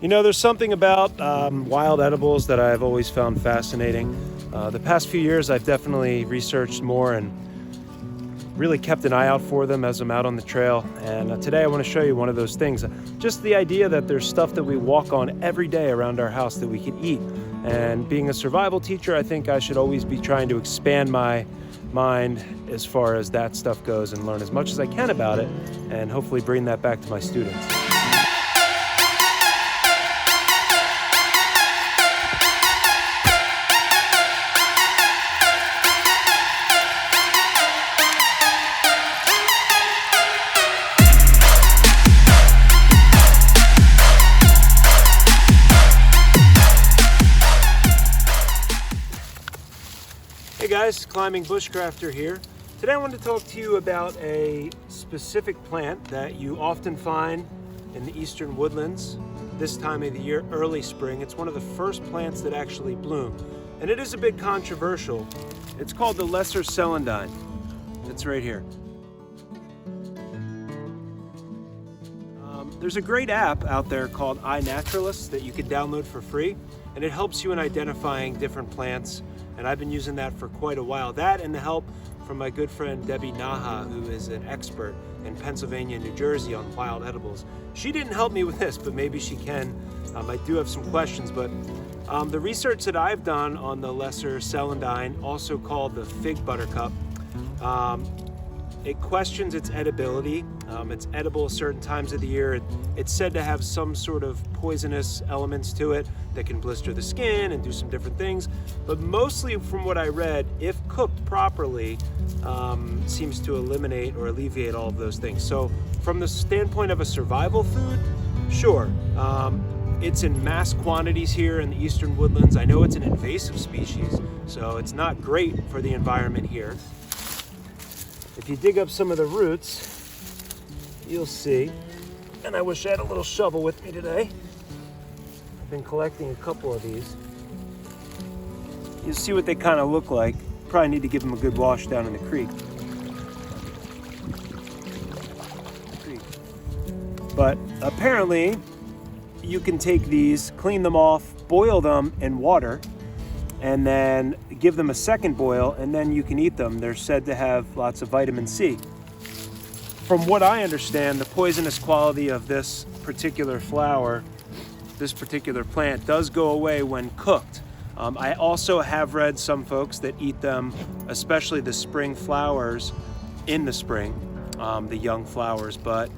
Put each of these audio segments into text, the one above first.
You know, there's something about wild edibles that I've always found fascinating. The past few years, I've definitely researched more and really kept an eye out for them as I'm out on the trail. And today I want to show you one of those things. Just the idea that there's stuff that we walk on every day around our house that we can eat. And being a survival teacher, I think I should always be trying to expand my mind as far as that stuff goes and learn as much as I can about it and hopefully bring that back to my students. Hey guys, Climbing Bushcrafter here. Today I want to talk to you about a specific plant that you often find in the eastern woodlands this time of the year, early spring. It's one of the first plants that actually bloom, and it is a bit controversial. It's called the Lesser Celandine. It's right here. There's a great app out there called iNaturalist that you can download for free, and it helps you in identifying different plants. And I've been using that for quite a while. That and the help from my good friend Debbie Naha, who is an expert in Pennsylvania and New Jersey on wild edibles. She didn't help me with this, but maybe she can. I do have some questions, but the research that I've done on the Lesser Celandine, also called the Fig Buttercup, it questions its edibility. It's edible at certain times of the year. It's said to have some sort of poisonous elements to it that can blister the skin and do some different things. But mostly from what I read, if cooked properly, seems to eliminate or alleviate all of those things. So from the standpoint of a survival food, sure. It's in mass quantities here in the eastern woodlands. I know it's an invasive species, so it's not great for the environment here. If you dig up some of the roots, you'll see, and I wish I had a little shovel with me today. I've been collecting a couple of these. You'll see what they kind of look like. Probably need to give them a good wash down in the creek. But apparently, you can take these, clean them off, boil them in water, and then give them a second boil, and then you can eat them. They're said to have lots of vitamin C. From what I understand, the poisonous quality of this particular flower, this particular plant, does go away when cooked. I also have read some folks that eat them, especially the spring flowers in the spring, the young flowers, but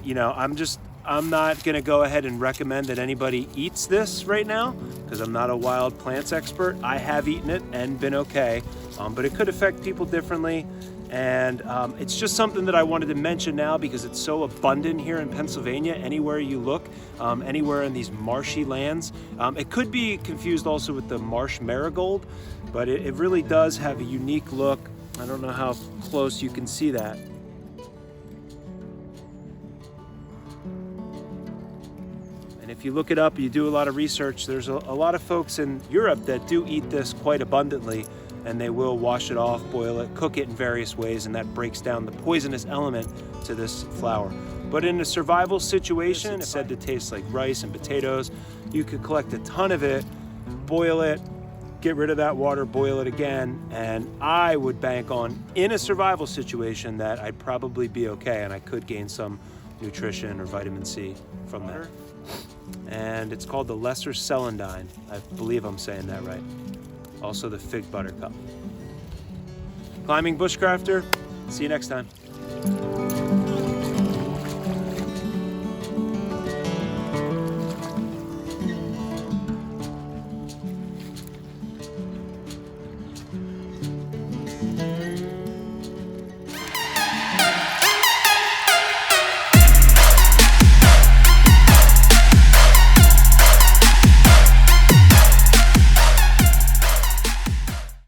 you know, I'm not gonna go ahead and recommend that anybody eats this right now because I'm not a wild plants expert. I have eaten it and been okay, but it could affect people differently. And it's just something that I wanted to mention now because it's so abundant here in Pennsylvania. Anywhere you look, anywhere in these marshy lands. It could be confused also with the marsh marigold, but it really does have a unique look. I don't know how close you can see that. And if you look it up, you do a lot of research, there's a lot of folks in Europe that do eat this quite abundantly, and they will wash it off, boil it, cook it in various ways, and that breaks down the poisonous element to this flower. But in a survival situation, it's said to taste like rice and potatoes. You could collect a ton of it, boil it, get rid of that water, boil it again, and I would bank on, in a survival situation, that I'd probably be okay and I could gain some nutrition or vitamin C from that. And it's called the Lesser Celandine. I believe I'm saying that right. Also the Fig Buttercup. Climbing Bushcrafter, see you next time.